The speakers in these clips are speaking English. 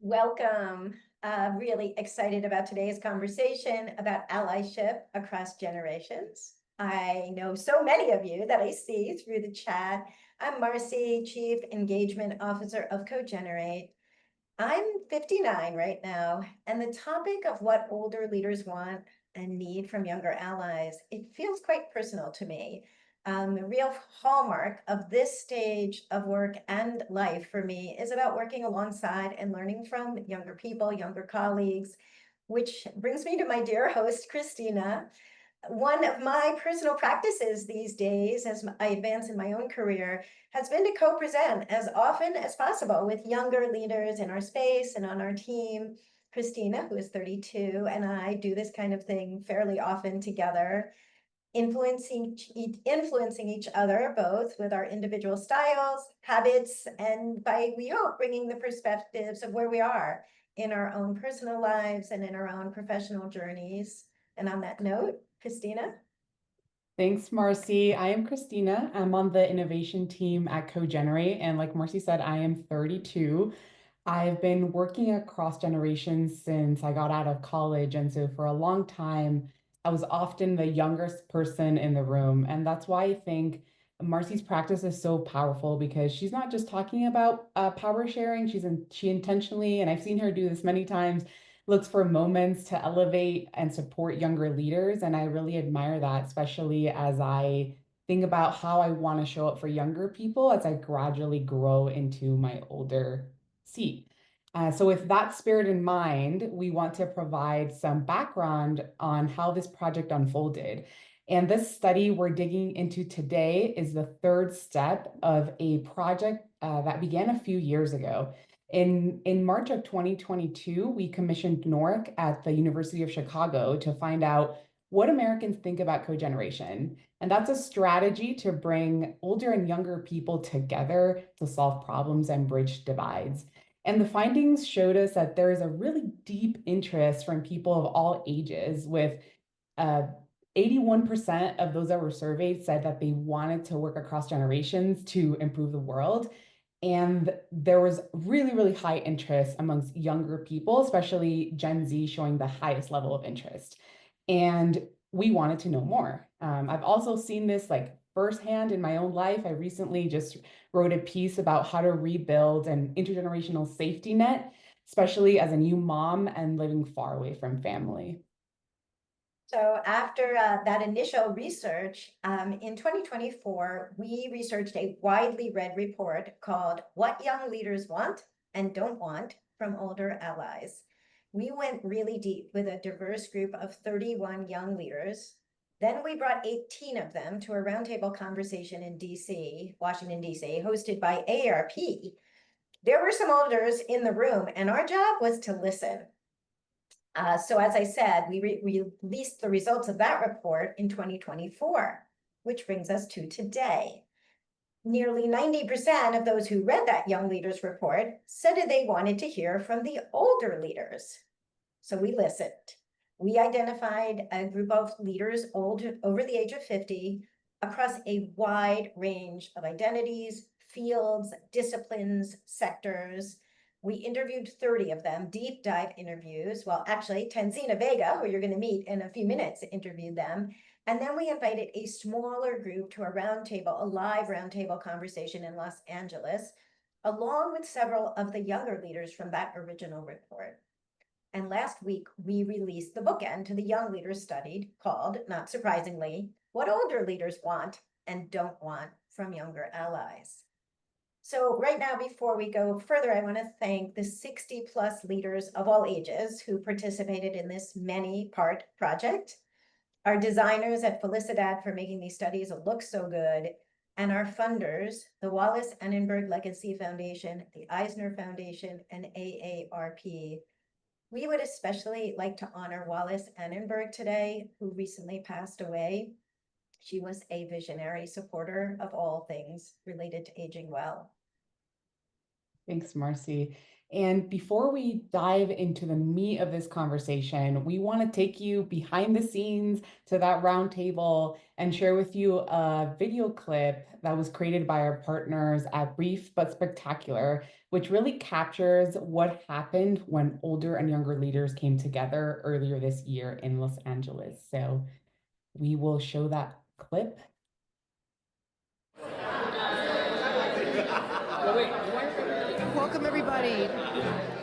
Welcome. Really excited about today's conversation about allyship across generations. I know so many of you that I see through the chat. I'm Marci, Chief Engagement Officer of CoGenerate. I'm 59 right now, and the topic of what older leaders want and need from younger allies, it feels quite personal to me. The real hallmark of this stage of work and life for me is about working alongside and learning from younger people, younger colleagues, which brings me to my dear host, Cristina. One of my personal practices these days, as I advance in my own career, has been to co-present as often as possible with younger leaders in our space and on our team. Cristina, who is 32, and I do this kind of thing fairly often together, influencing each other both with our individual styles, habits, and by, we hope, bringing the perspectives of where we are in our own personal lives and in our own professional journeys. And on that note, Cristina? Thanks, Marci. I am Cristina. I'm on the innovation team at CoGenerate. And like Marci said, I am 32. I've been working across generations since I got out of college. And so for a long time, I was often the youngest person in the room. And that's why I think Marci's practice is so powerful because she's not just talking about power sharing. She intentionally, and I've seen her do this many times, looks for moments to elevate and support younger leaders. And I really admire that, especially as I think about how I want to show up for younger people as I gradually grow into my older seat. So with that spirit in mind, we want to provide some background on how this project unfolded. And this study we're digging into today is the third step of a project that began a few years ago. In March of 2022, we commissioned NORC at the University of Chicago to find out what Americans think about cogeneration. And that's a strategy to bring older and younger people together to solve problems and bridge divides. And the findings showed us that there is a really deep interest from people of all ages, with 81% of those that were surveyed said that they wanted to work across generations to improve the world. And there was really, really high interest amongst younger people, especially Gen Z, showing the highest level of interest. And we wanted to know more. I've also seen this like firsthand in my own life. I recently just wrote a piece about how to rebuild an intergenerational safety net, especially as a new mom and living far away from family. So after that initial research, in 2024, we researched a widely read report called What Young Leaders Want and Don't Want from Older Allies. We went really deep with a diverse group of 31 young leaders. Then we brought 18 of them to a roundtable conversation in DC, Washington, DC, hosted by AARP. There were some elders in the room, and our job was to listen. So as I said, we released the results of that report in 2024, which brings us to today. Nearly 90% of those who read that Young Leaders report said that they wanted to hear from the older leaders. So we listened. We identified a group of leaders over the age of 50 across a wide range of identities, fields, disciplines, sectors. We interviewed 30 of them, deep dive interviews. Well, actually, Tanzina Vega, who you're going to meet in a few minutes, interviewed them. And then we invited a smaller group to a roundtable, a live roundtable conversation in Los Angeles, along with several of the younger leaders from that original report. And last week, we released the bookend to the young leaders studied, called, not surprisingly, What Older Leaders Want and Don't Want from Younger Allies. So right now, before we go further, I want to thank the 60 plus leaders of all ages who participated in this many-part project, our designers at Felicidad for making these studies look so good, and our funders, the Wallace Annenberg Legacy Foundation, the Eisner Foundation, and AARP. We would especially like to honor Wallace Annenberg today, who recently passed away. She was a visionary supporter of all things related to aging well. Thanks, Marci. And before we dive into the meat of this conversation, we want to take you behind the scenes to that round table and share with you a video clip that was created by our partners at Brief but Spectacular, which really captures what happened when older and younger leaders came together earlier this year in Los Angeles. So we will show that clip. Welcome, everybody.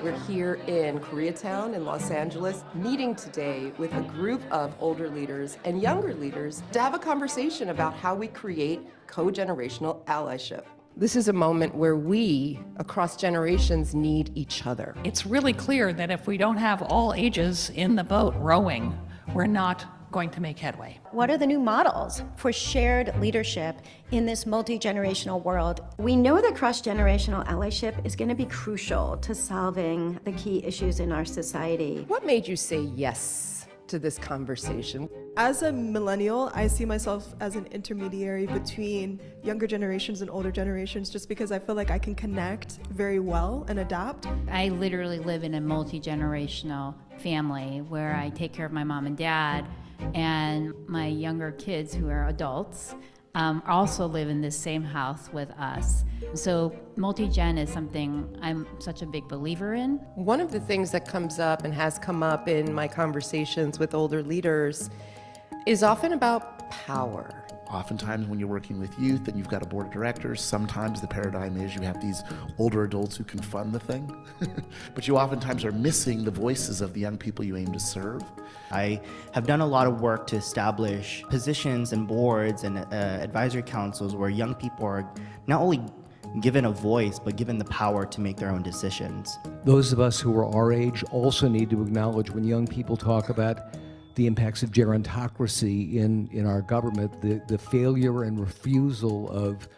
We're here in Koreatown in Los Angeles, meeting today with a group of older leaders and younger leaders to have a conversation about how we create co-generational allyship. This is a moment where we, across generations, need each other. It's really clear that if we don't have all ages in the boat rowing, we're not going to make headway. What are the new models for shared leadership in this multi-generational world? We know that cross-generational allyship is going to be crucial to solving the key issues in our society. What made you say yes to this conversation? As a millennial, I see myself as an intermediary between younger generations and older generations just because I feel like I can connect very well and adapt. I literally live in a multi-generational family where I take care of my mom and dad, and my younger kids who are adults also live in this same house with us. So multi-gen is something I'm such a big believer in. One of the things that comes up and has come up in my conversations with older leaders is often about power. Oftentimes when you're working with youth and you've got a board of directors, sometimes the paradigm is you have these older adults who can fund the thing, but you oftentimes are missing the voices of the young people you aim to serve. I have done a lot of work to establish positions and boards and advisory councils where young people are not only given a voice, but given the power to make their own decisions. Those of us who are our age also need to acknowledge when young people talk about the impacts of gerontocracy in our government, the failure and refusal of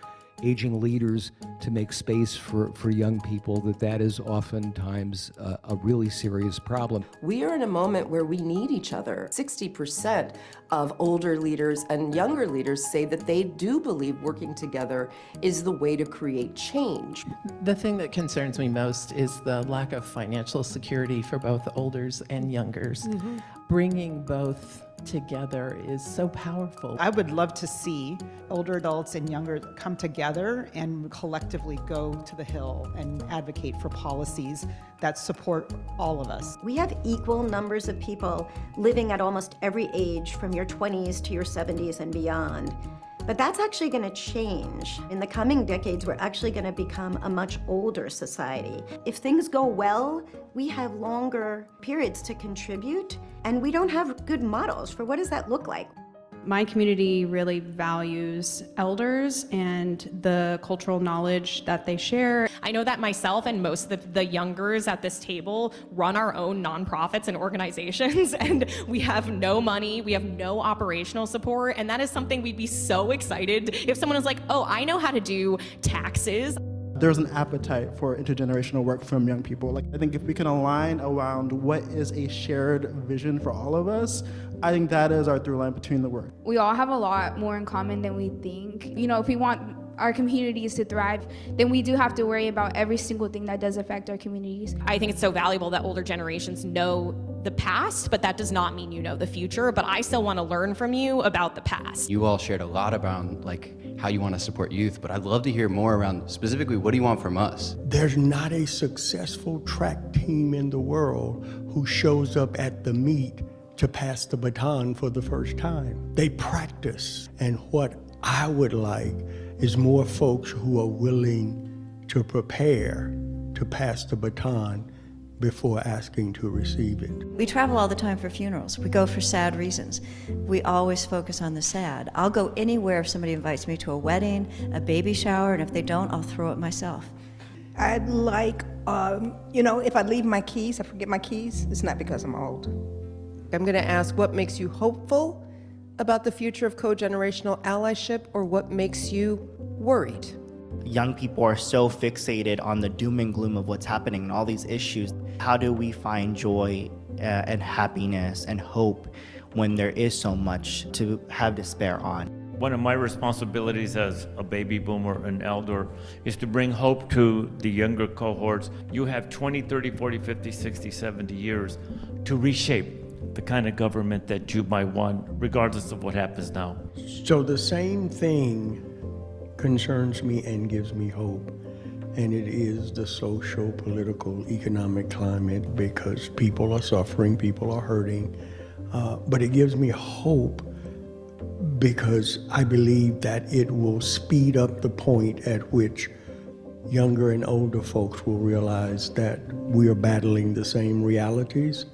aging leaders to make space for young people, that is oftentimes a really serious problem. We are in a moment where we need each other. 60% of older leaders and younger leaders say that they do believe working together is the way to create change. The thing that concerns me most is the lack of financial security for both olders and youngers. Mm-hmm. Bringing both together is so powerful. I would love to see older adults and younger come together and collectively go to the Hill and advocate for policies that support all of us. We have equal numbers of people living at almost every age, from your 20s to your 70s and beyond. But that's actually going to change. In the coming decades, we're actually going to become a much older society. If things go well, we have longer periods to contribute, and we don't have good models for what does that look like. My community really values elders and the cultural knowledge that they share. I know that myself and most of the youngers at this table run our own nonprofits and organizations, and we have no money, we have no operational support, and that is something we'd be so excited if someone was like, oh, I know how to do taxes. There's an appetite for intergenerational work from young people. I think if we can align around what is a shared vision for all of us, I think that is our through line between the work. We all have a lot more in common than we think. You know, if we want our communities to thrive, then we do have to worry about every single thing that does affect our communities. I think it's so valuable that older generations know the past, but that does not mean you know the future. But I still want to learn from you about the past. You all shared a lot around how you want to support youth, but I'd love to hear more around specifically what do you want from us? There's not a successful track team in the world who shows up at the meet to pass the baton for the first time. They practice, and what I would like is more folks who are willing to prepare to pass the baton before asking to receive it. We travel all the time for funerals. We go for sad reasons. We always focus on the sad. I'll go anywhere if somebody invites me to a wedding, a baby shower, and if they don't, I'll throw it myself. I'd like, if I leave my keys, I forget my keys, it's not because I'm old. I'm going to ask what makes you hopeful about the future of co-generational allyship, or what makes you worried? Young people are so fixated on the doom and gloom of what's happening and all these issues. How do we find joy and happiness and hope when there is so much to have despair on? One of my responsibilities as a baby boomer and elder is to bring hope to the younger cohorts. You have 20, 30, 40, 50, 60, 70 years to reshape the kind of government that you might want, regardless of what happens now. So the same thing concerns me and gives me hope, and it is the social, political, economic climate, because people are suffering, people are hurting, but it gives me hope because I believe that it will speed up the point at which younger and older folks will realize that we are battling the same realities,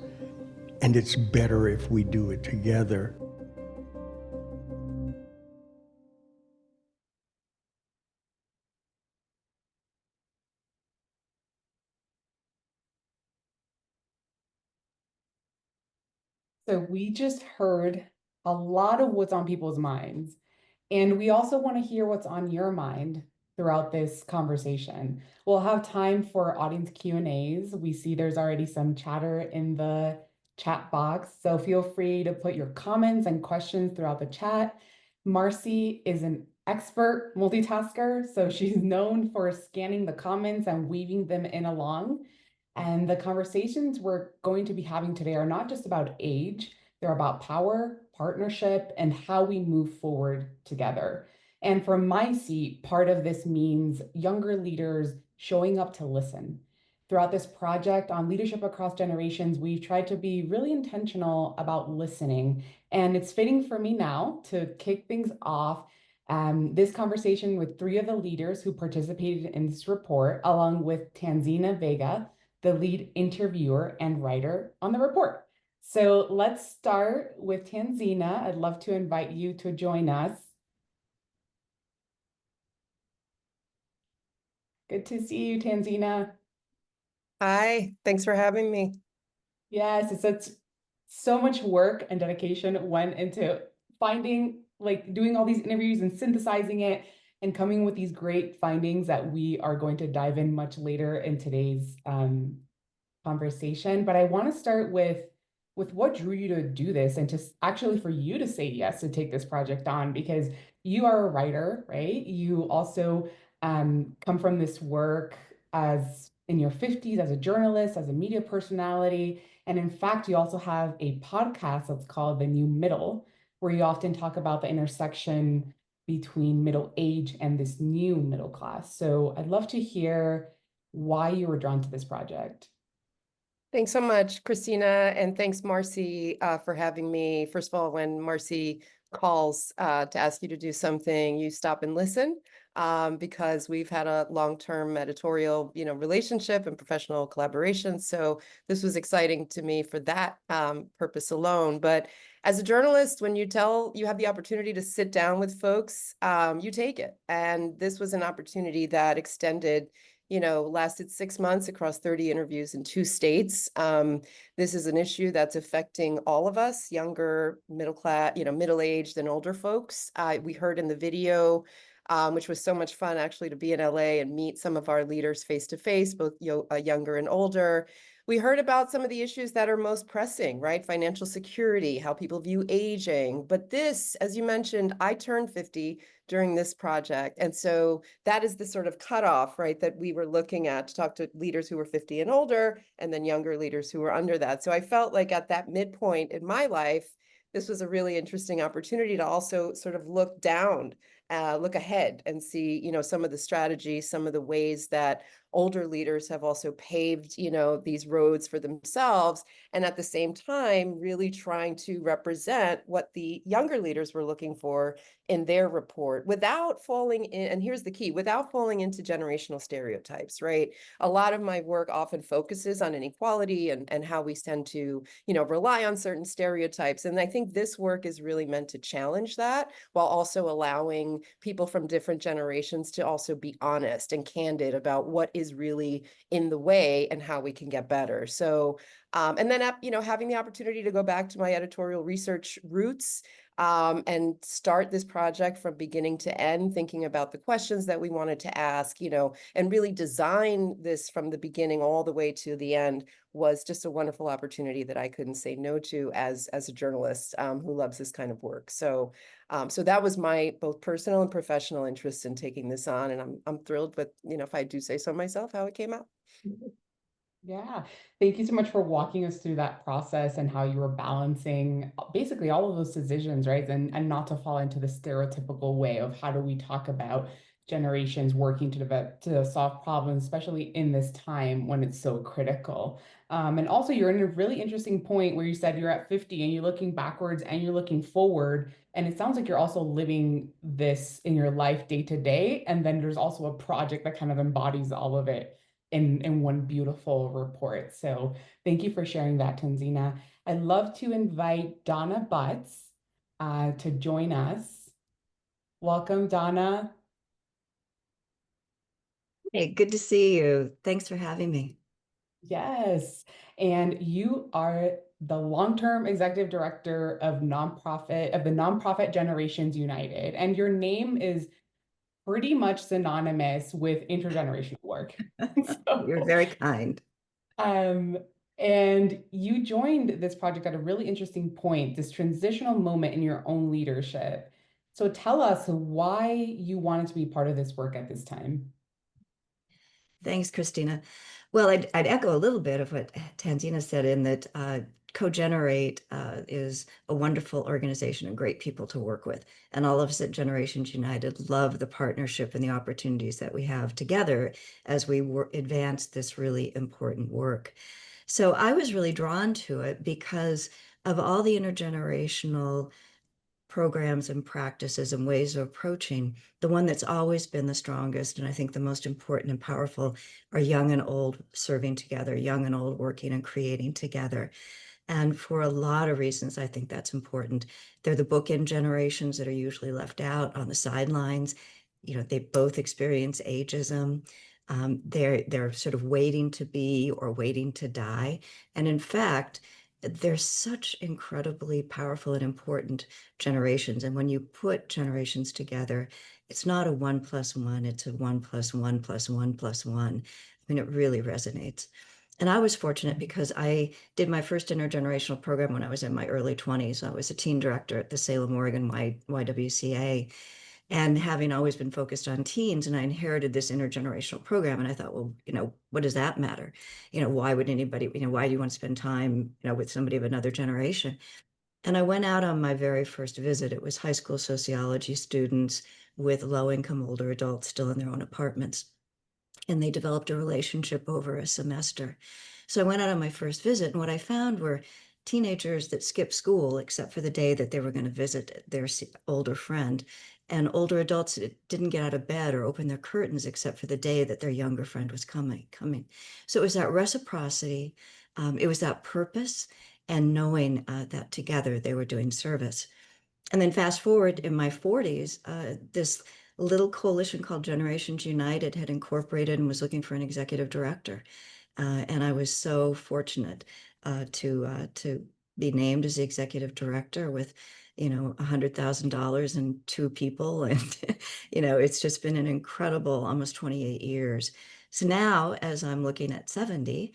and it's better if we do it together. So we just heard a lot of what's on people's minds. And we also want to hear what's on your mind throughout this conversation. We'll have time for audience Q&As. We see there's already some chatter in the chat box, so feel free to put your comments and questions throughout the chat. Marci is an expert multitasker, so she's known for scanning the comments and weaving them in along. And the conversations we're going to be having today are not just about age, they're about power, partnership, and how we move forward together. And from my seat, part of this means younger leaders showing up to listen. Throughout this project on leadership across generations, we've tried to be really intentional about listening. And it's fitting for me now to kick things off this conversation with three of the leaders who participated in this report, along with Tanzina Vega, the lead interviewer and writer on the report. So let's start with Tanzina. I'd love to invite you to join us. Good to see you, Tanzina. Hi, thanks for having me. Yes, it's so much work and dedication went into finding, doing all these interviews and synthesizing it and coming with these great findings that we are going to dive in much later in today's conversation. But I want to start with what drew you to do this and to actually for you to say yes to take this project on, because you are a writer, right? You also come from this work as in your 50s as a journalist, as a media personality. And in fact, you also have a podcast that's called The New Middle, where you often talk about the intersection between middle age and this new middle class. So I'd love to hear why you were drawn to this project. Thanks so much, Cristina, and thanks, Marci, for having me. First of all, when Marci calls to ask you to do something, you stop and listen, because we've had a long-term editorial, relationship and professional collaboration. So this was exciting to me for that purpose alone. But as a journalist, when you have the opportunity to sit down with folks, you take it. And this was an opportunity that extended, lasted 6 months across 30 interviews in 2 states. This is an issue that's affecting all of us, younger, middle class, middle-aged and older folks. We heard in the video, which was so much fun actually to be in LA and meet some of our leaders face to face, both younger and older. We heard about some of the issues that are most pressing, right? Financial security, how people view aging. But this, as you mentioned, I turned 50 during this project. And so that is the sort of cutoff, right, that we were looking at to talk to leaders who were 50 and older, and then younger leaders who were under that. So I felt like at that midpoint in my life, this was a really interesting opportunity to also sort of look down, look ahead and see, some of the strategies, some of the ways that older leaders have also paved, these roads for themselves. And at the same time, really trying to represent what the younger leaders were looking for in their report without falling in, and here's the key, without falling into generational stereotypes, right? A lot of my work often focuses on inequality and how we tend to, rely on certain stereotypes. And I think this work is really meant to challenge that while also allowing people from different generations to also be honest and candid about what is really in the way and how we can get better. So, and then, having the opportunity to go back to my editorial research roots, and start this project from beginning to end, thinking about the questions that we wanted to ask, and really design this from the beginning all the way to the end was just a wonderful opportunity that I couldn't say no to as a journalist who loves this kind of work. So that was my both personal and professional interest in taking this on, and I'm thrilled with, if I do say so myself, how it came out. Yeah, thank you so much for walking us through that process and how you were balancing basically all of those decisions, right? And not to fall into the stereotypical way of how do we talk about generations working to solve problems, especially in this time when it's so critical. And also, you're in a really interesting point where you said you're at 50 and you're looking backwards and you're looking forward. And it sounds like you're also living this in your life day to day. And then there's also a project that kind of embodies all of it in one beautiful report. So thank you for sharing that, Tanzina. I'd love to invite Donna Butts to join us. Welcome, Donna. Hey, good to see you. Thanks for having me. Yes, and you are the long-term executive director of the nonprofit Generations United, and your name is pretty much synonymous with intergenerational work. You're very kind. And you joined this project at a really interesting point, this transitional moment in your own leadership. So tell us why you wanted to be part of this work at this time. Thanks, Cristina. Well, I'd echo a little bit of what Tanzina said in that CoGenerate is a wonderful organization and great people to work with. And all of us at Generations United love the partnership and the opportunities that we have together as we advance this really important work. So I was really drawn to it because of all the intergenerational programs and practices and ways of approaching. The one that's always been the strongest, and I think the most important and powerful, are young and old serving together, young and old working and creating together. And for a lot of reasons, I think that's important. They're the bookend generations that are usually left out on the sidelines. They both experience ageism. They're sort of waiting to be or waiting to die. And in fact, they're such incredibly powerful and important generations. And when you put generations together, it's not a 1 + 1, it's a 1 + 1 + 1 + 1. I mean, it really resonates. And I was fortunate because I did my first intergenerational program when I was in my early 20s. I was a teen director at the Salem, Oregon YWCA. And having always been focused on teens, and I inherited this intergenerational program, and I thought, well, what does that matter? Why would anybody, why do you want to spend time, with somebody of another generation? And I went out on my very first visit. It was high school sociology students with low-income older adults still in their own apartments. And they developed a relationship over a semester. So I went out on my first visit, and what I found were teenagers that skipped school except for the day that they were going to visit their older friend, and older adults that didn't get out of bed or open their curtains except for the day that their younger friend was coming. So it was that reciprocity, it was that purpose, and knowing that together they were doing service. And then fast forward in my 40s, this little coalition called Generations United had incorporated and was looking for an executive director. And I was so fortunate to be named as the executive director with, $100,000 and 2 people. And, it's just been an incredible almost 28 years. So now, as I'm looking at 70,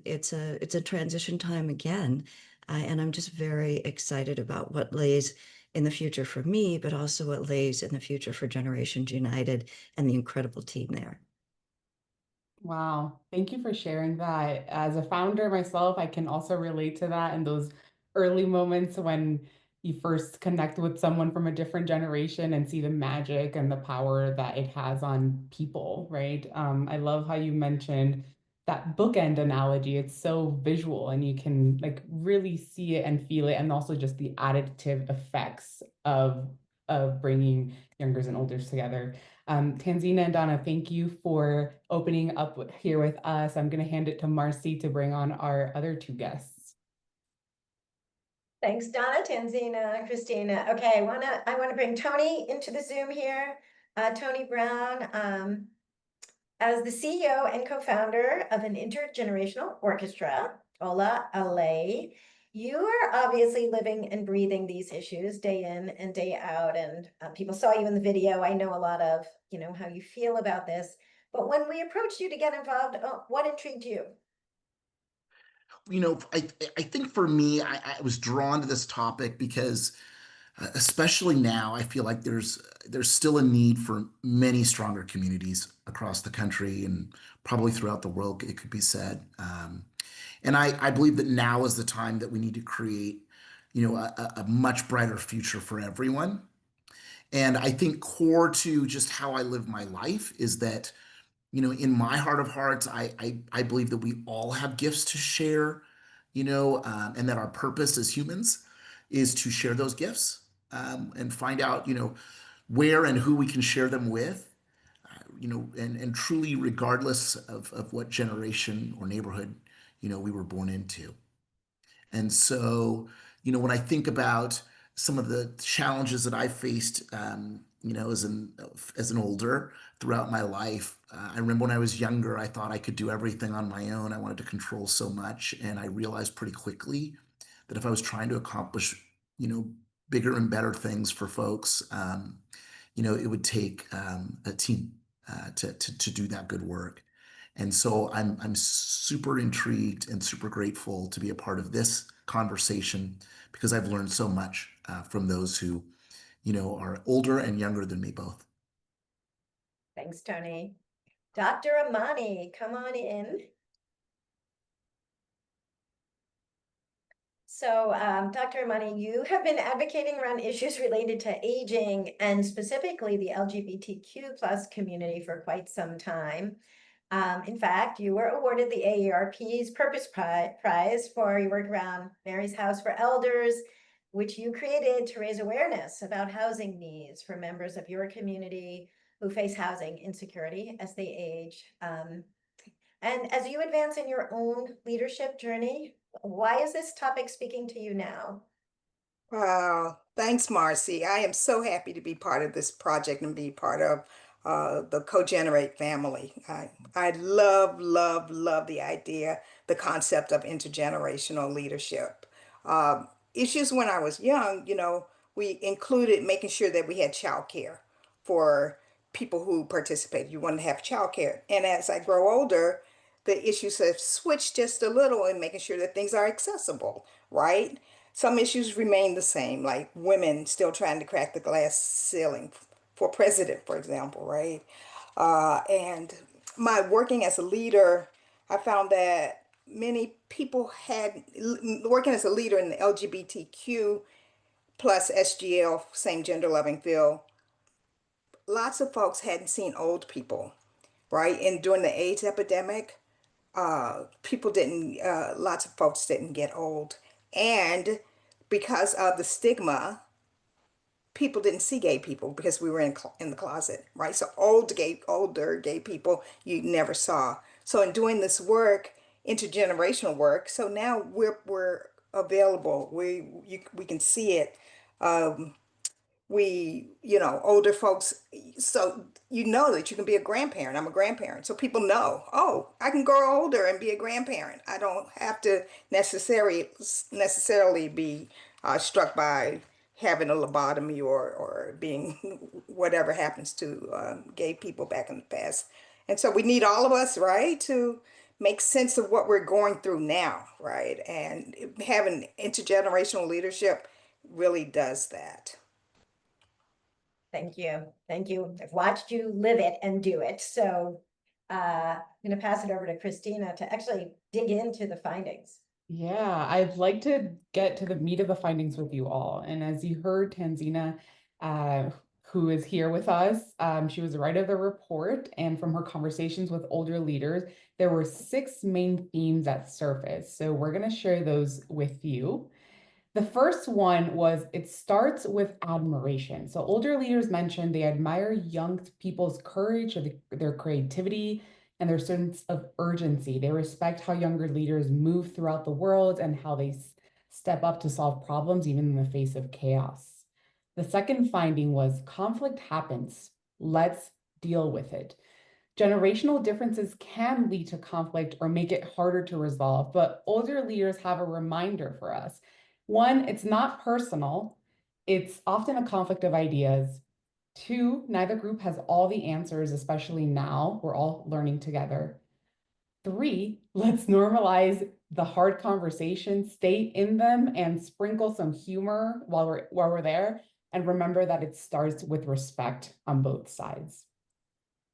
it's a transition time again. And I'm just very excited about what lays in the future for me, but also what lays in the future for Generations United and the incredible team there. Wow, thank you for sharing that. As a founder myself, I can also relate to that in those early moments when you first connect with someone from a different generation and see the magic and the power that it has on people, right? I love how you mentioned that bookend analogy. It's so visual and you can really see it and feel it, and also just the additive effects of bringing youngers and olders together. Tanzina and Donna, thank you for opening up here with us. I'm going to hand it to Marci to bring on our other 2 guests. Thanks, Donna, Tanzina, Cristina. Okay, I want to bring Tony into the Zoom here. Tony Brown, as the CEO and co-founder of an intergenerational orchestra, Ola Ale, You are obviously living and breathing these issues day in and day out, and people saw you in the video. I know a lot of, how you feel about this. But when we approached you to get involved, what intrigued you? I think for me, I was drawn to this topic because, especially now, I feel like there's still a need for many stronger communities across the country and probably throughout the world, it could be said. And I believe that now is the time that we need to create, a much brighter future for everyone. And I think core to just how I live my life is that, in my heart of hearts, I believe that we all have gifts to share, and that our purpose as humans is to share those gifts, and find out, where and who we can share them with, and truly regardless of what generation or neighborhood, we were born into. And so, when I think about some of the challenges that I faced, as an older throughout my life, I remember when I was younger, I thought I could do everything on my own. I wanted to control so much, and I realized pretty quickly that if I was trying to accomplish, bigger and better things for folks, it would take a team to do that good work. And so I'm super intrigued and super grateful to be a part of this conversation because I've learned so much from those who, are older and younger than me both. Thanks, Tony. Dr. Amani, come on in. So, Dr. Amani, you have been advocating around issues related to aging and specifically the LGBTQ plus community for quite some time. In fact, you were awarded the AARP's Purpose Prize for your work around Mary's House for Elders, which you created to raise awareness about housing needs for members of your community who face housing insecurity as they age. And as you advance in your own leadership journey, why is this topic speaking to you now? Wow, thanks, Marci. I am so happy to be part of this project and be part of the CoGenerate family. I love, love, love the idea, the concept of intergenerational leadership. Issues when I was young, we included making sure that we had childcare for people who participate. You want to have childcare. And as I grow older, the issues have switched just a little in making sure that things are accessible, right? Some issues remain the same, like women still trying to crack the glass ceiling for president, for example, right? And my working as a leader, I found that many people working as a leader in the LGBTQ plus SGL, same gender loving field, lots of folks hadn't seen old people, right? And during the AIDS epidemic, lots of folks didn't get old. And because of the stigma, people didn't see gay people because we were in the closet, right? So older gay people you never saw. So in doing this work, intergenerational work, so now we're available. We can see it. Older folks, so that you can be a grandparent. I'm a grandparent. So people know, oh, I can grow older and be a grandparent. I don't have to necessarily be struck by having a lobotomy or being whatever happens to gay people back in the past. And so we need all of us, right, to make sense of what we're going through now, right? And having intergenerational leadership really does that. Thank you. Thank you. I've watched you live it and do it. So I'm going to pass it over to Cristina to actually dig into the findings. Yeah, I'd like to get to the meat of the findings with you all. And as you heard, Tanzina, who is here with us, she was the writer of the report. And from her conversations with older leaders, there were 6 main themes that surfaced. So we're going to share those with you. The first one was it starts with admiration. So older leaders mentioned they admire young people's courage, their creativity, and their sense of urgency. They respect how younger leaders move throughout the world and how they step up to solve problems even in the face of chaos. The second finding was conflict happens. Let's deal with it. Generational differences can lead to conflict or make it harder to resolve, but older leaders have a reminder for us. One, it's not personal. It's often a conflict of ideas. Two, neither group has all the answers, especially now. We're all learning together. Three, let's normalize the hard conversations, stay in them, and sprinkle some humor while we're there. And remember that it starts with respect on both sides.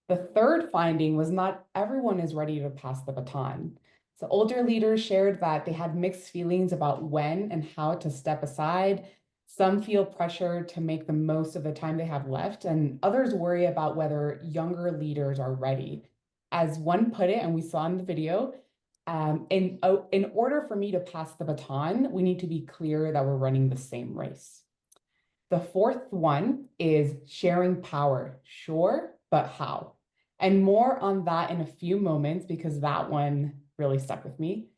The third finding was not everyone is ready to pass the baton. So older leaders shared that they had mixed feelings about when and how to step aside. Some feel pressure to make the most of the time they have left, and others worry about whether younger leaders are ready. As one put it, and we saw in the video, in order for me to pass the baton, we need to be clear that we're running the same race. The fourth one is sharing power. Sure, but how? And more on that in a few moments because that one really stuck with me.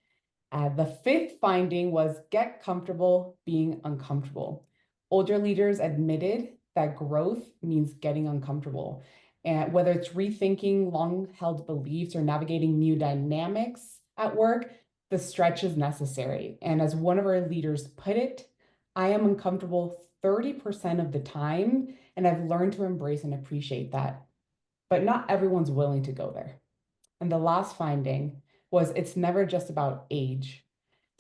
The fifth finding was get comfortable being uncomfortable. Older leaders admitted that growth means getting uncomfortable. And whether it's rethinking long-held beliefs or navigating new dynamics at work, the stretch is necessary. And as one of our leaders put it, I am uncomfortable 30% of the time, and I've learned to embrace and appreciate that. But not everyone's willing to go there. And the last finding was it's never just about age.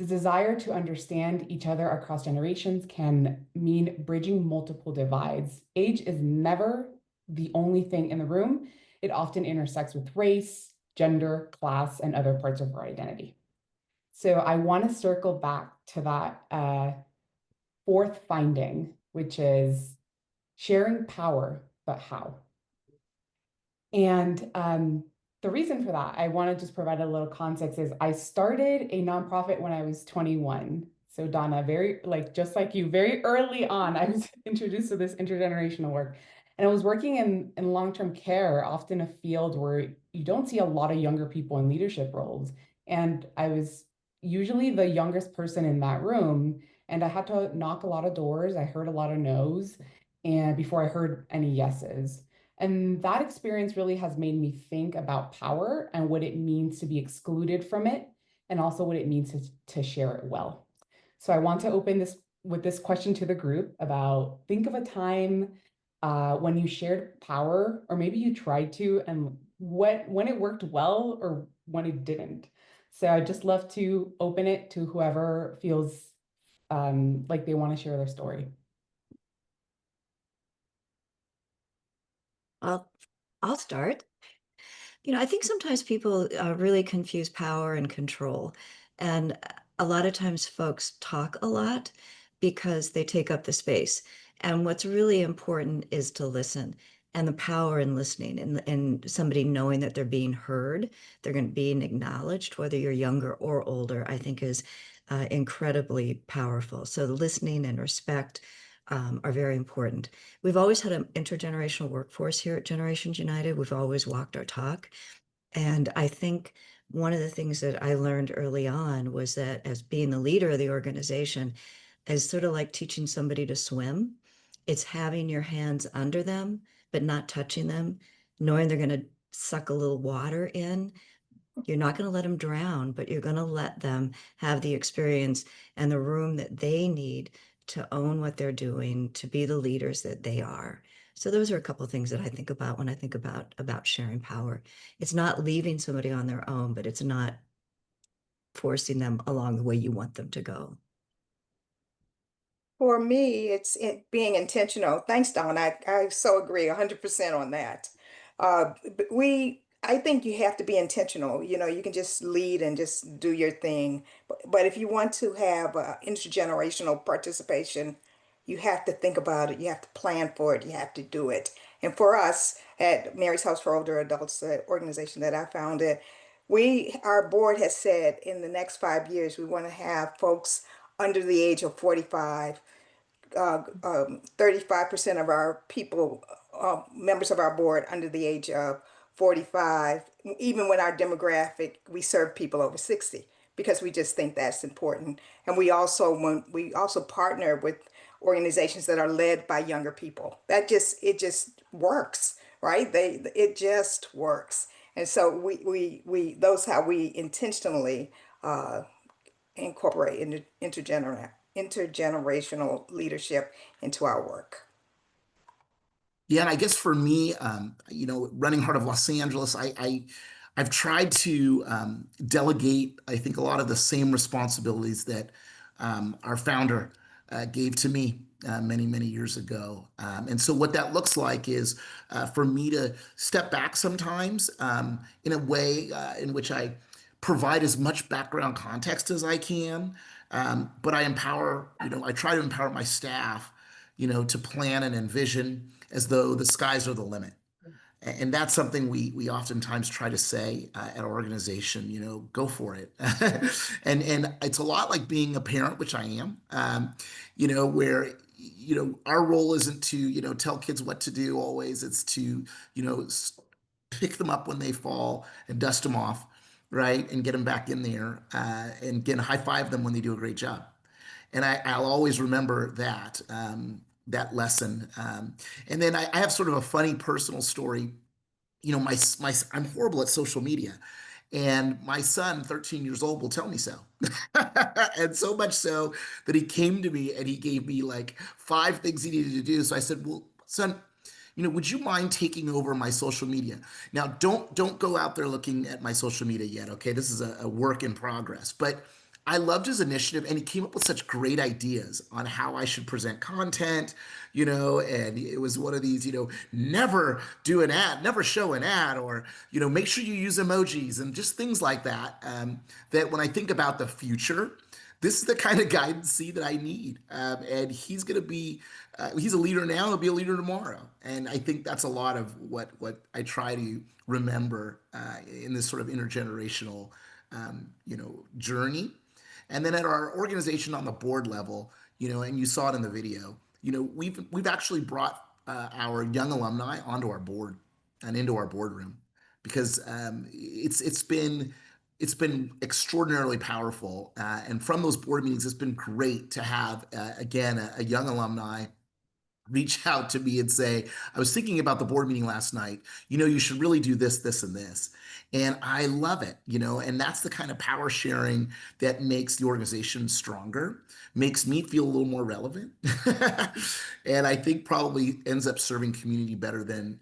The desire to understand each other across generations can mean bridging multiple divides. Age is never the only thing in the room. It often intersects with race, gender, class, and other parts of our identity. So I want to circle back to that fourth finding, which is sharing power, but how? And the reason for that, I want to just provide a little context, is I started a nonprofit when I was 21. So Donna, just like you, very early on, I was introduced to this intergenerational work. And I was working in long-term care, often a field where you don't see a lot of younger people in leadership roles. And I was usually the youngest person in that room. And I had to knock a lot of doors. I heard a lot of no's and before I heard any yeses. And that experience really has made me think about power and what it means to be excluded from it, and also what it means to share it well. So I want to open this with this question to the group about, think of a time when you shared power, or maybe you tried to, and when it worked well or when it didn't. So I'd just love to open it to whoever feels like they want to share their story. I'll start. I think sometimes people really confuse power and control. And a lot of times folks talk a lot because they take up the space. And what's really important is to listen, and the power in listening, and somebody knowing that they're being heard, they're being acknowledged, whether you're younger or older, I think is incredibly powerful. So listening and respect are very important. We've always had an intergenerational workforce here at Generations United. We've always walked our talk. And I think one of the things that I learned early on was that, as being the leader of the organization, is sort of like teaching somebody to swim. It's having your hands under them, but not touching them, knowing they're going to suck a little water in. You're not going to let them drown, but you're going to let them have the experience and the room that they need to own what they're doing, to be the leaders that they are. So those are a couple of things that I think about when I think about sharing power. It's not leaving somebody on their own, but it's not forcing them along the way you want them to go. For me, it's being intentional. Thanks, Donna. I so agree 100% on that. I think you have to be intentional. You can just lead and just do your thing. But if you want to have intergenerational participation, you have to think about it. You have to plan for it. You have to do it. And for us at Mary's House for Older Adults, the organization that I founded, our board has said in the next 5 years, we want to have folks under the age of 45. 35% of our people, members of our board, under the age of 45. Even when our demographic, we serve people over 60 because we just think that's important. And we also partner with organizations that are led by younger people. It just works, right? It just works. And so those how we intentionally incorporate intergenerational leadership into our work. Yeah, and I guess for me, running Heart of Los Angeles, I've tried to delegate, I think, a lot of the same responsibilities that our founder gave to me many, many years ago. And so what that looks like is for me to step back sometimes in a way in which I provide as much background context as I can, but I try to empower my staff, to plan and envision as though the skies are the limit. And that's something we oftentimes try to say at our organization, go for it. and it's a lot like being a parent, which I am, where, our role isn't to, tell kids what to do always. It's to, pick them up when they fall and dust them off, right? And get them back in there and again, high five them when they do a great job. And I'll always remember that lesson. And then I have sort of a funny personal story. I'm horrible at social media, and my son, 13 years old, will tell me so. And so much so that he came to me and he gave me like 5 things he needed to do. So I said, well, son, would you mind taking over my social media? Now, don't go out there looking at my social media yet, okay? This is a work in progress. But I loved his initiative, and he came up with such great ideas on how I should present content, and it was one of these, never do an ad, never show an ad, or, make sure you use emojis and just things like that, that when I think about the future, this is the kind of guidance that I need. And he's going to be, he's a leader now, he'll be a leader tomorrow. And I think that's a lot of what I try to remember in this sort of intergenerational, journey. And then at our organization on the board level, and you saw it in the video, we've actually brought our young alumni onto our board and into our boardroom because it's been extraordinarily powerful. And from those board meetings, it's been great to have again a young alumni reach out to me and say, I was thinking about the board meeting last night. You should really do this, this, and this. And I love it, and that's the kind of power sharing that makes the organization stronger, makes me feel a little more relevant. And I think probably ends up serving community better than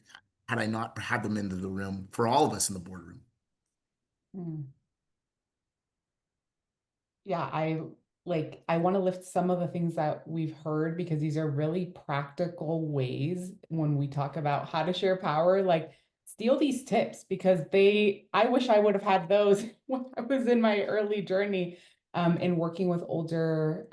had I not had them into the room for all of us in the boardroom. Yeah, I want to lift some of the things that we've heard because these are really practical ways when we talk about how to share power, like steal these tips because I wish I would have had those when I was in my early journey in working with older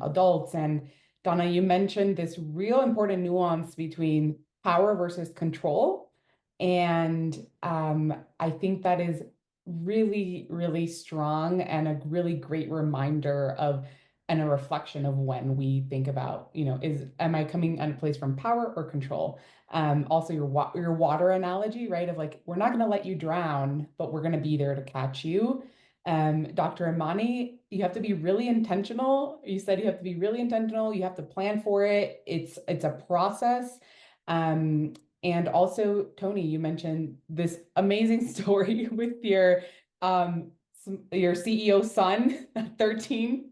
adults. And Donna, you mentioned this real important nuance between power versus control. And I think that is really, really strong and a really great reminder of and a reflection of when we think about, am I coming at a place from power or control? Also your water analogy, right? Of like, we're not going to let you drown, but we're going to be there to catch you. Dr. Imani, you have to be really intentional. You said you have to be really intentional. You have to plan for it. It's a process. And also, Tony, you mentioned this amazing story with your CEO son at 13,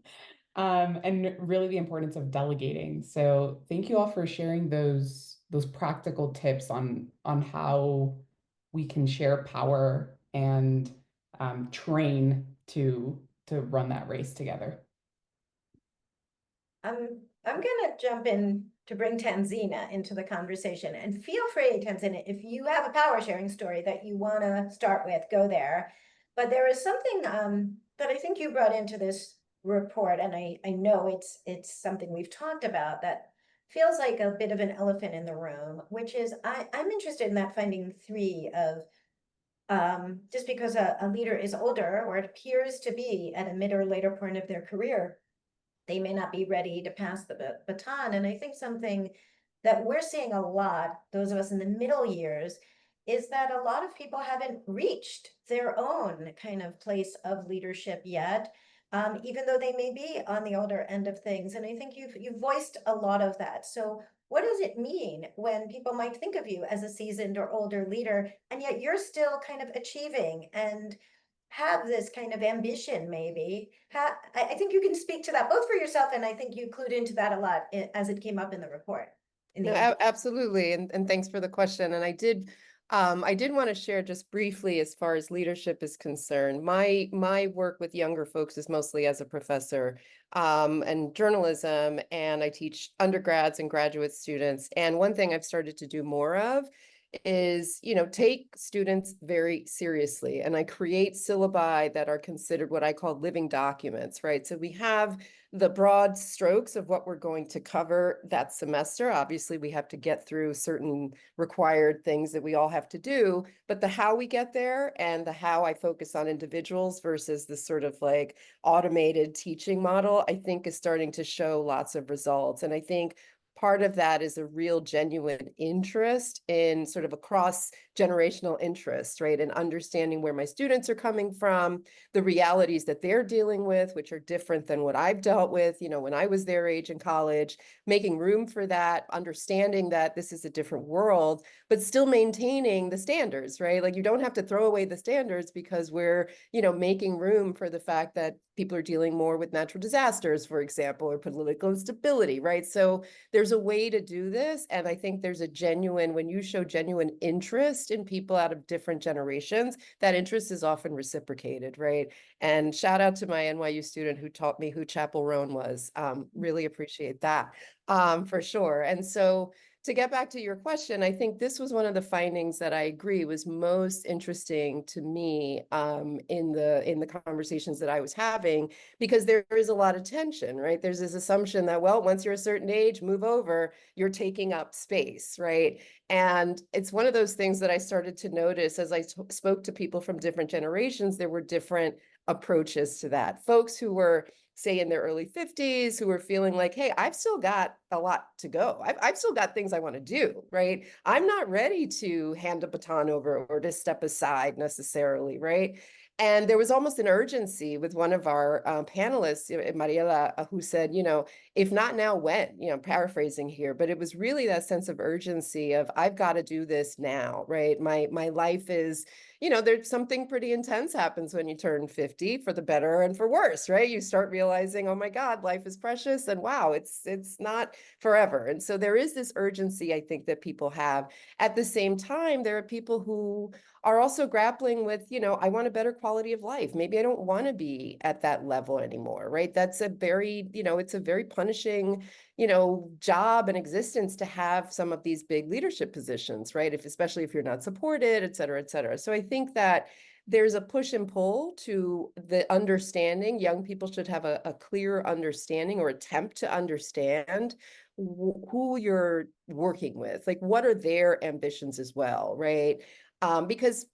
and really the importance of delegating. So thank you all for sharing those practical tips on how we can share power and train to run that race together. I'm gonna jump in to bring Tanzina into the conversation, and feel free, Tanzina, if you have a power sharing story that you want to start with, go there. But there is something that I think you brought into this report, and I know it's something we've talked about that feels like a bit of an elephant in the room, which is I'm interested in that finding 3 of just because a leader is older or it appears to be at a mid or later point of their career, they may not be ready to pass the baton. And I think something that we're seeing a lot, those of us in the middle years, is that a lot of people haven't reached their own kind of place of leadership yet, even though they may be on the older end of things. And I think you've voiced a lot of that. So what does it mean when people might think of you as a seasoned or older leader, and yet you're still kind of achieving and have this kind of ambition, maybe? I think you can speak to that both for yourself, and I think you clued into that a lot as it came up in the report. No, absolutely. And thanks for the question. And I did want to share just briefly as far as leadership is concerned. My work with younger folks is mostly as a professor and journalism, and I teach undergrads and graduate students. And one thing I've started to do more of is, take students very seriously. And I create syllabi that are considered what I call living documents, right? So we have the broad strokes of what we're going to cover that semester. Obviously, we have to get through certain required things that we all have to do, but the how we get there and the how I focus on individuals versus the sort of like automated teaching model, I think is starting to show lots of results. And I think part of that is a real genuine interest in sort of a cross-generational interest, right? And understanding where my students are coming from, the realities that they're dealing with, which are different than what I've dealt with, when I was their age in college, making room for that, understanding that this is a different world, but still maintaining the standards, right? Like you don't have to throw away the standards because we're, making room for the fact that people are dealing more with natural disasters, for example, or political instability, right? So there's a way to do this. And I think there's a genuine, when you show genuine interest in people out of different generations, that interest is often reciprocated, right? And shout out to my NYU student who taught me who Chapel Roan was. Really appreciate that for sure. And so to get back to your question, I think this was one of the findings that I agree was most interesting to me in the conversations that I was having, because there is a lot of tension, right? There's this assumption that, well, once you're a certain age, move over, you're taking up space, right? And it's one of those things that I started to notice as I spoke to people from different generations. There were different approaches to that. Folks who were, say, in their early 50s, who were feeling like, hey, I've still got a lot to go. I've still got things I want to do, right? I'm not ready to hand a baton over or to step aside necessarily, right? And there was almost an urgency with one of our panelists, Mariela, who said, if not now, when? Paraphrasing here, but it was really that sense of urgency of, I've got to do this now, right? My life is, there's something pretty intense happens when you turn 50, for the better and for worse, right? You start realizing, oh my God, life is precious, and wow, it's not forever. And so there is this urgency, I think, that people have. At the same time, there are people who are also grappling with, I want a better quality of life. Maybe I don't want to be at that level anymore, right? That's a very, it's a very punishing, job and existence to have some of these big leadership positions, right? Especially if you're not supported, et cetera, et cetera. So I think that there's a push and pull to the understanding. Young people should have a clear understanding or attempt to understand who you're working with, like what are their ambitions as well, right? Because,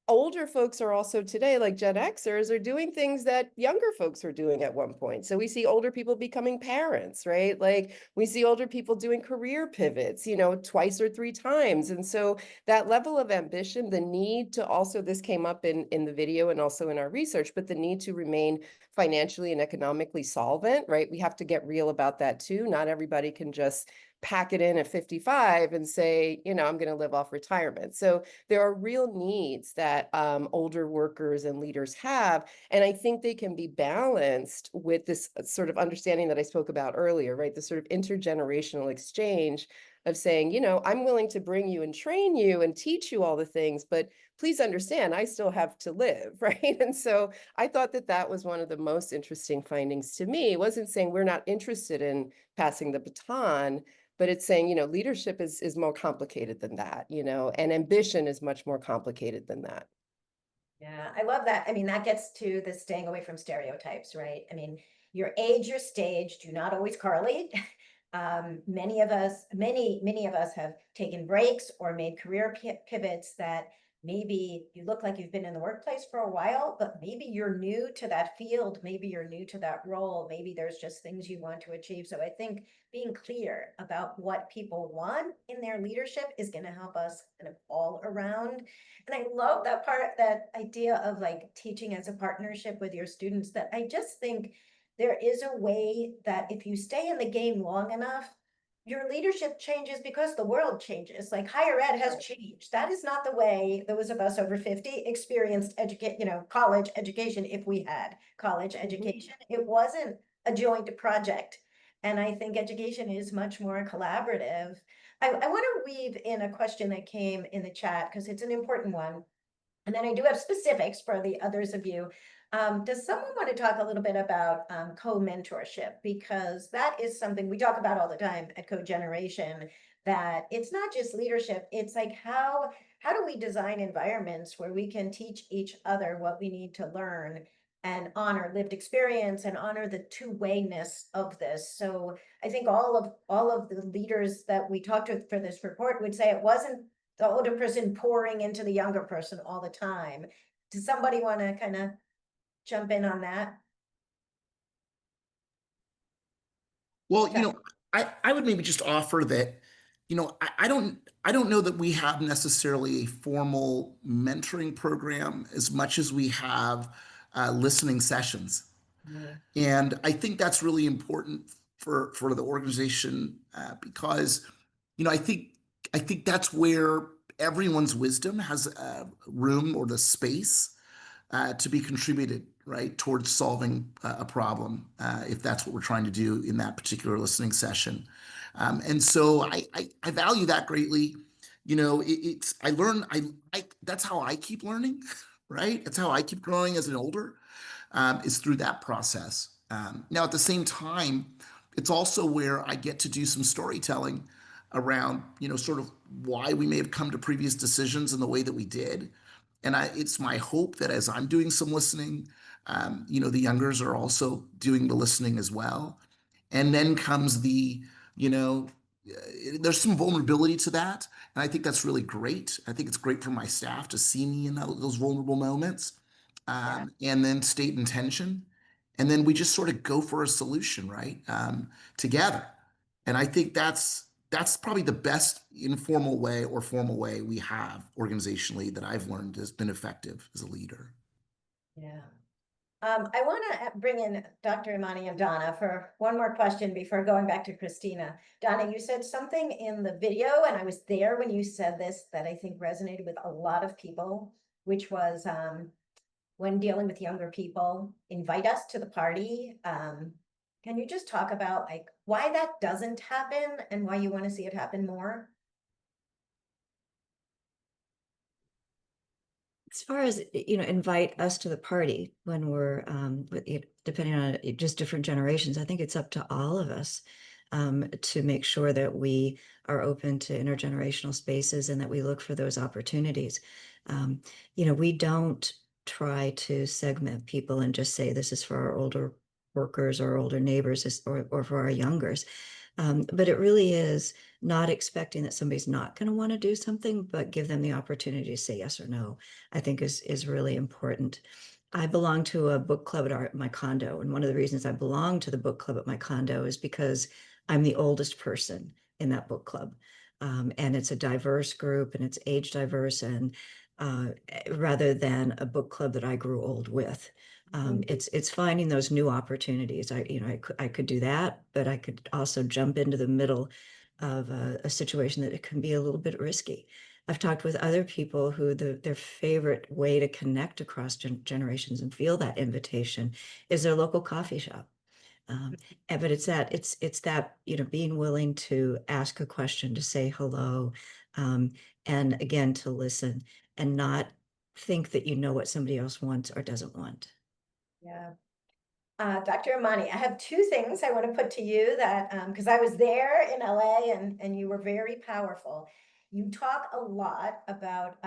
older folks are also today, like Gen Xers, are doing things that younger folks were doing at one point. So we see older people becoming parents, right? Like we see older people doing career pivots, twice or three times. And so that level of ambition, the need to also, this came up in the video and also in our research, but the need to remain financially and economically solvent, right? We have to get real about that too. Not everybody can just pack it in at 55 and say, I'm going to live off retirement. So there are real needs that older workers and leaders have. And I think they can be balanced with this sort of understanding that I spoke about earlier, right? The sort of intergenerational exchange of saying, I'm willing to bring you and train you and teach you all the things, but please understand, I still have to live, right? And so I thought that was one of the most interesting findings to me. It wasn't saying we're not interested in passing the baton, but it's saying, leadership is more complicated than that, and ambition is much more complicated than that. Yeah, I love that. I mean, that gets to the staying away from stereotypes, right? I mean, your age, your stage do not always correlate. Many of us have taken breaks or made career pivots that maybe you look like you've been in the workplace for a while, but maybe you're new to that field. Maybe you're new to that role. Maybe there's just things you want to achieve. So I think being clear about what people want in their leadership is going to help us kind of all around. And I love that idea of like teaching as a partnership with your students, that I just think there is a way that if you stay in the game long enough, your leadership changes because the world changes. Like higher ed has changed. That is not the way those of us over 50 experienced college education. If we had college education, it wasn't a joint project. And I think education is much more collaborative. I want to weave in a question that came in the chat because it's an important one. And then I do have specifics for the others of you. Does someone want to talk a little bit about co-mentorship? Because that is something we talk about all the time at CoGeneration, that it's not just leadership, it's like how do we design environments where we can teach each other what we need to learn and honor lived experience and honor the two-wayness of this. So I think all of the leaders that we talked to for this report would say it wasn't the older person pouring into the younger person all the time. Does somebody want to kind of jump in on that? Well, I would maybe just offer that, I don't know that we have necessarily a formal mentoring program as much as we have listening sessions. And I think that's really important for the organization because, I think that's where everyone's wisdom has room or the space to be contributed, right, towards solving a problem, if that's what we're trying to do in that particular listening session. And so I value that greatly. I learn, that's how I keep learning, right? That's how I keep growing as an older, is through that process. Now, at the same time, it's also where I get to do some storytelling around, sort of why we may have come to previous decisions in the way that we did. And it's my hope that as I'm doing some listening, the youngers are also doing the listening as well. And then comes there's some vulnerability to that. And I think that's really great. I think it's great for my staff to see me in those vulnerable moments, and then state intention. And then we just sort of go for a solution, right? Together. And I think that's probably the best informal way or formal way we have organizationally that I've learned has been effective as a leader. Yeah. I want to bring in Dr. Imani and Donna for one more question before going back to Cristina. Donna, you said something in the video, and I was there when you said this, that I think resonated with a lot of people, which was when dealing with younger people, invite us to the party. Can you just talk about like why that doesn't happen and why you want to see it happen more? As far as, invite us to the party when we're, depending on just different generations, I think it's up to all of us to make sure that we are open to intergenerational spaces and that we look for those opportunities. We don't try to segment people and just say this is for our older workers or older neighbors or for our youngers. But it really is not expecting that somebody's not going to want to do something, but give them the opportunity to say yes or no, I think is really important. I belong to a book club at my condo. And one of the reasons I belong to the book club at my condo is because I'm the oldest person in that book club. And it's a diverse group and it's age diverse, and rather than a book club that I grew old with. It's finding those new opportunities. I could do that, but I could also jump into the middle of a situation that it can be a little bit risky. I've talked with other people who their favorite way to connect across generations and feel that invitation is their local coffee shop. But it's that being willing to ask a question, to say hello, and again to listen and not think that you know what somebody else wants or doesn't want. Yeah. Dr. Imani, I have two things I want to put to you that, because I was there in LA and you were very powerful. You talk a lot about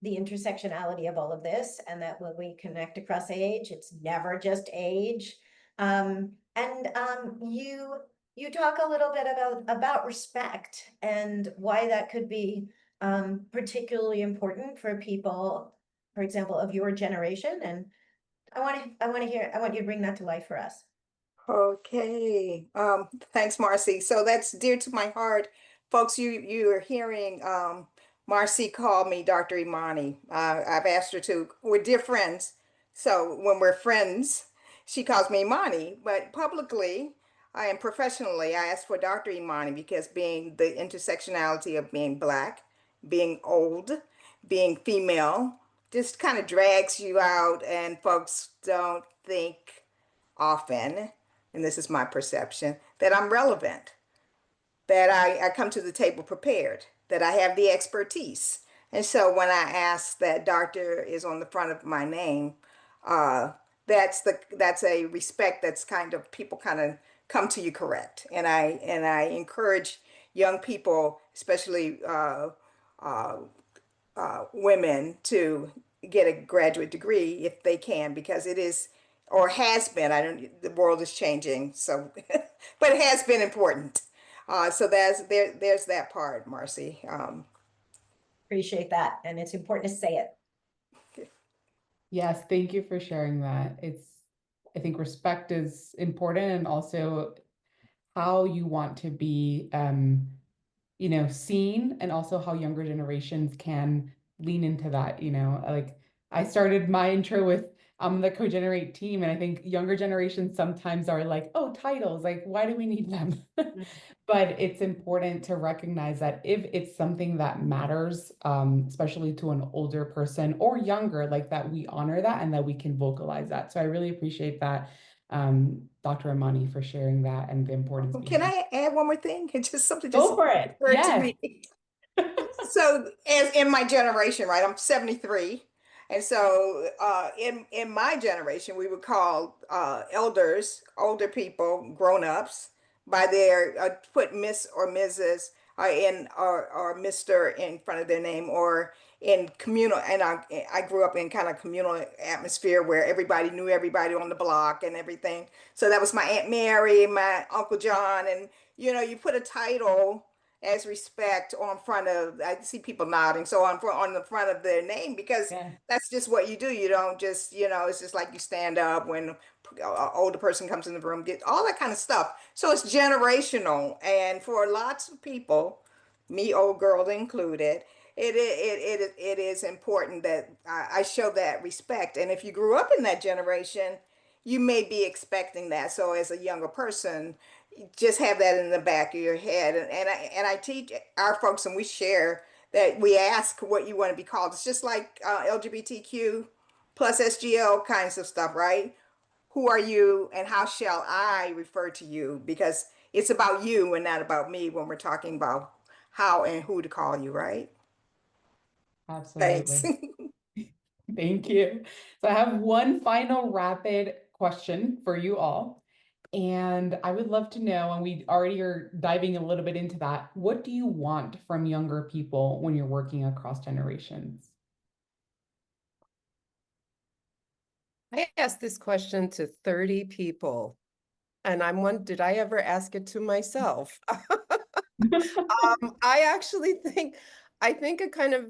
the intersectionality of all of this, and that when we connect across age, it's never just age. You talk a little bit about respect and why that could be particularly important for people, for example, of your generation. And I want you to bring that to life for us. Okay. Thanks, Marci. So that's dear to my heart. Folks, you are hearing Marci call me Dr. Imani. I've asked her to, we're dear friends. So when we're friends, she calls me Imani, but publicly, and professionally, I asked for Dr. Imani because being the intersectionality of being Black, being old, being female, just kind of drags you out, and folks don't think often, and this is my perception, that I'm relevant, that I come to the table prepared, that I have the expertise. And so when I ask that doctor is on the front of my name, that's a respect that's kind of people kind of come to you correct. And I encourage young people, especially women, to get a graduate degree if they can, because it is or has been. I don't. The world is changing, so but it has been important. So there's that part, Marci. Appreciate that, and it's important to say it. Yes, thank you for sharing that. I think respect is important, and also how you want to be, seen, and also how younger generations can lean into that. Like I started my intro with the CoGenerate team, and I think younger generations sometimes are like, oh, titles, like why do we need them? But it's important to recognize that if it's something that matters, especially to an older person or younger, like that we honor that and that we can vocalize that. So I really appreciate that, Dr. Imani, for sharing that and the importance. Can I add one more thing? It's just something Go for it. occurred to Yes. me. So as in my generation, right? I'm 73. And so in my generation, we would call elders, older people, grown-ups, by their put Miss or Mrs. Or Mr. in front of their name, or in communal. And I grew up in kind of communal atmosphere where everybody knew everybody on the block and everything. So that was my Aunt Mary, my Uncle John, and you put a title as respect on front of. I see people nodding, so on the front of their name, because that's just what you do. You don't just, it's just like you stand up when an older person comes in the room, get all that kind of stuff. So it's generational, and for lots of people, me old girl included, it is important that I show that respect. And if you grew up in that generation, you may be expecting that. So as a younger person, just have that in the back of your head. And I teach our folks, and we share that we ask what you want to be called. It's just like LGBTQ plus SGL kinds of stuff, right? Who are you and how shall I refer to you? Because it's about you and not about me when we're talking about how and who to call you, right? Absolutely. Thanks. Thank you. So I have one final rapid question for you all. And I would love to know, and we already are diving a little bit into that, what do you want from younger people when you're working across generations? I asked this question to 30 people, and did I ever ask it to myself? I actually think it kind of,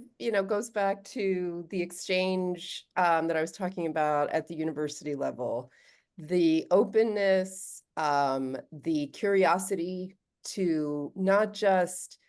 goes back to the exchange that I was talking about at the university level, the openness, the curiosity to not just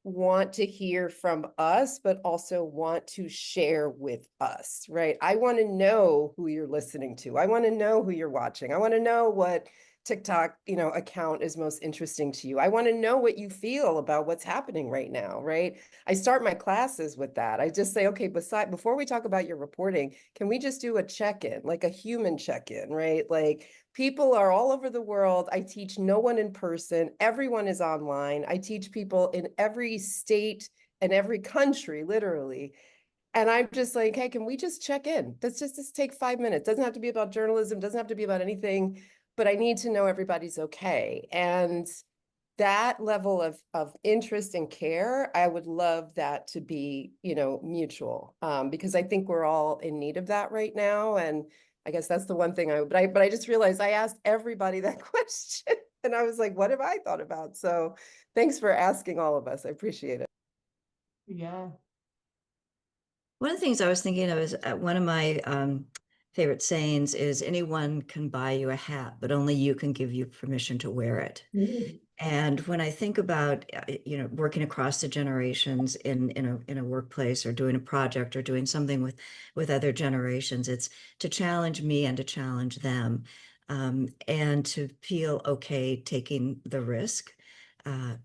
want to hear from us, but also want to share with us, right? I want to know who you're listening to. I want to know who you're watching. I want to know what TikTok, account is most interesting to you. I want to know what you feel about what's happening right now, right? I start my classes with that. I just say, okay, before we talk about your reporting, can we just do a check-in, like a human check-in, right? Like people are all over the world. I teach no one in person. Everyone is online. I teach people in every state and every country, literally. And I'm just like, hey, can we just check in? Let's just take 5 minutes. Doesn't have to be about journalism, doesn't have to be about anything, but I need to know everybody's okay. And that level of interest and care, I would love that to be, mutual, because I think we're all in need of that right now. And I guess that's the one thing but I just realized I asked everybody that question, and I was like, what have I thought about? So thanks for asking all of us. I appreciate it. Yeah. One of the things I was thinking of is one of my favorite sayings is anyone can buy you a hat, but only you can give you permission to wear it. And when I think about, working across the generations in a workplace, or doing a project, or doing something with other generations, it's to challenge me and to challenge them. and to feel okay taking the risk. One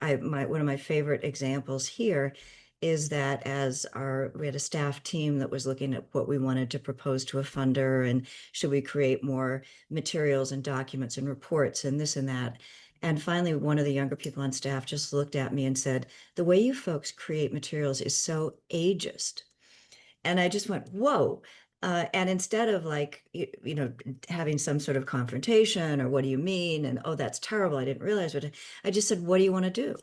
of my favorite examples here is that we had a staff team that was looking at what we wanted to propose to a funder and should we create more materials and documents and reports and this and that. And finally, one of the younger people on staff just looked at me and said, the way you folks create materials is so ageist. And I just went, whoa. And instead of having some sort of confrontation or what do you mean? And, oh, that's terrible. I didn't realize what I just said, what do you want to do?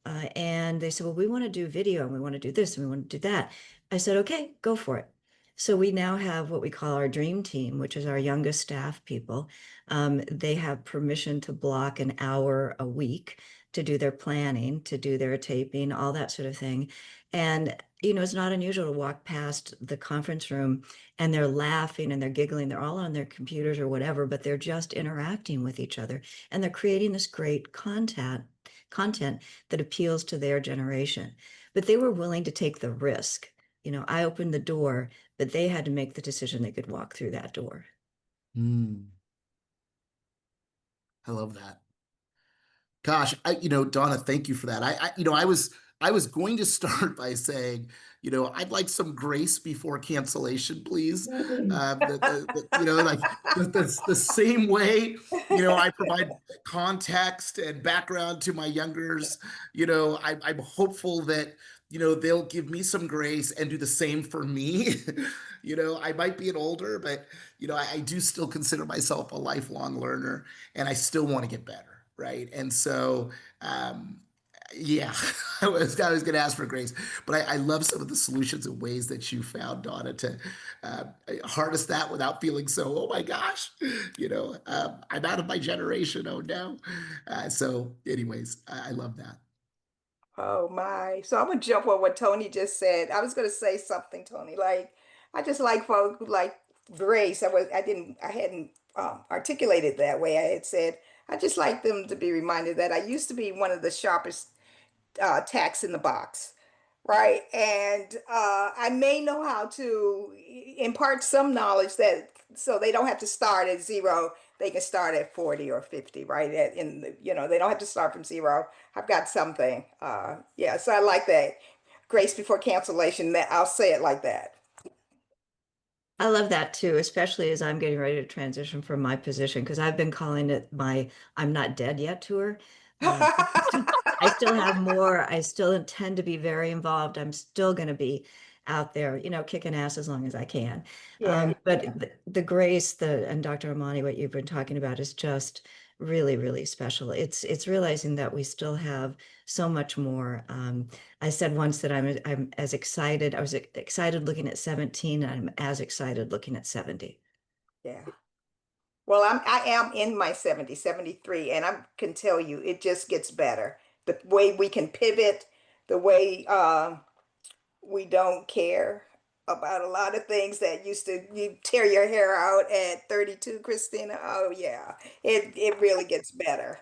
And they said, well, we want to do video and we want to do this and we want to do that. I said, okay, go for it. So we now have what we call our dream team, which is our youngest staff people. They have permission to block an hour a week to do their planning, to do their taping, all that sort of thing. And, it's not unusual to walk past the conference room and they're laughing and they're giggling. They're all on their computers or whatever, but they're just interacting with each other. And they're creating this great content that appeals to their generation. But they were willing to take the risk. I opened the door, but they had to make the decision they could walk through that door. I love that. Gosh, Donna, thank you for that. I was going to start by saying, I'd like some grace before cancellation, please. The same way, I provide context and background to my youngers. I'm hopeful that, they'll give me some grace and do the same for me. I might be an older, but, I do still consider myself a lifelong learner and I still want to get better. Right. And so, yeah, I was going to ask for grace, but I love some of the solutions and ways that you found, Donna, to harness that without feeling so, oh my gosh, I'm out of my generation. Oh no. So anyways, I love that. Oh my. So I'm gonna jump on what Tony just said. I was gonna say something, Tony. Like, I just like folk who like grace. I hadn't articulated that way. I had said I just like them to be reminded that I used to be one of the sharpest tacks in the box, right? And I may know how to impart some knowledge that so they don't have to start at zero. They can start at 40 or 50, right? They don't have to start from zero. I've got something. Yeah, so I like that. Grace before cancellation. That I'll say it like that. I love that too, especially as I'm getting ready to transition from my position, because I've been calling it my I'm not dead yet tour. I still have more. I still intend to be very involved. I'm still going to be out there, kicking ass as long as I can. But the grace, and Dr. Amani, what you've been talking about is just really, really special. It's realizing that we still have so much more. I said once that I'm as excited. I was excited looking at 17, and I'm as excited looking at 70. Yeah. Well, I am in my 70, 73, and I can tell you it just gets better. The way we can pivot, the way we don't care about a lot of things that used to you tear your hair out at 32, Cristina. Oh yeah, it really gets better.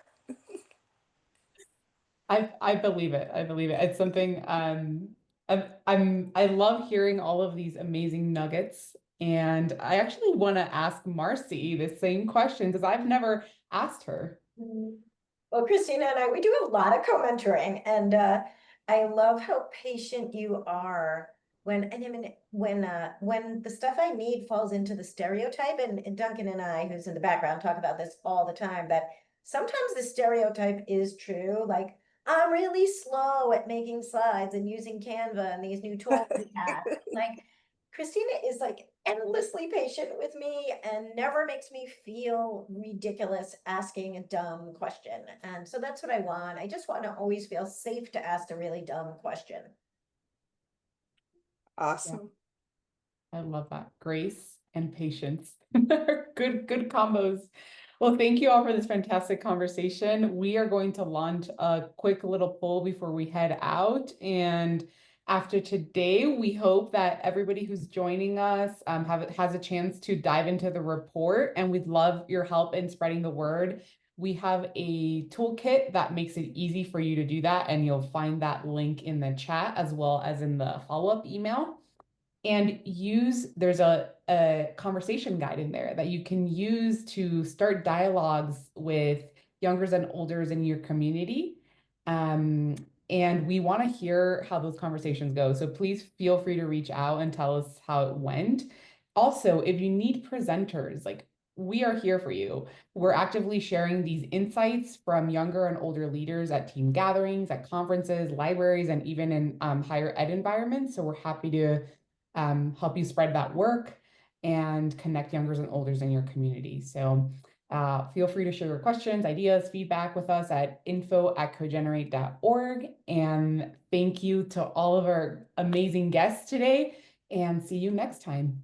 I believe it. I believe it. It's something I love hearing all of these amazing nuggets. And I actually want to ask Marci the same question because I've never asked her. Well, Cristina and we do a lot of co-mentoring, and I love how patient you are when the stuff I need falls into the stereotype, and Duncan and I, who's in the background, talk about this all the time, that sometimes the stereotype is true, like I'm really slow at making slides and using Canva and these new tools we have. Like, Cristina is like endlessly patient with me and never makes me feel ridiculous asking a dumb question. And so that's what I want. I just want to always feel safe to ask a really dumb question. Awesome. I love that. Grace and patience. Good combos. Well, thank you all for this fantastic conversation. We are going to launch a quick little poll before we head out. And after today, we hope that everybody who's joining us has a chance to dive into the report, and we'd love your help in spreading the word. We have a toolkit that makes it easy for you to do that, and you'll find that link in the chat as well as in the follow-up email. And there's a a conversation guide in there that you can use to start dialogues with youngers and olders in your community. And we want to hear how those conversations go. So please feel free to reach out and tell us how it went. Also, if you need presenters, like, we are here for you. We're actively sharing these insights from younger and older leaders at team gatherings, at conferences, libraries, and even in higher ed environments. So we're happy to help you spread that work and connect youngers and olders in your community. So feel free to share your questions, ideas, feedback with us at info@cogenerate.org. And thank you to all of our amazing guests today, and see you next time.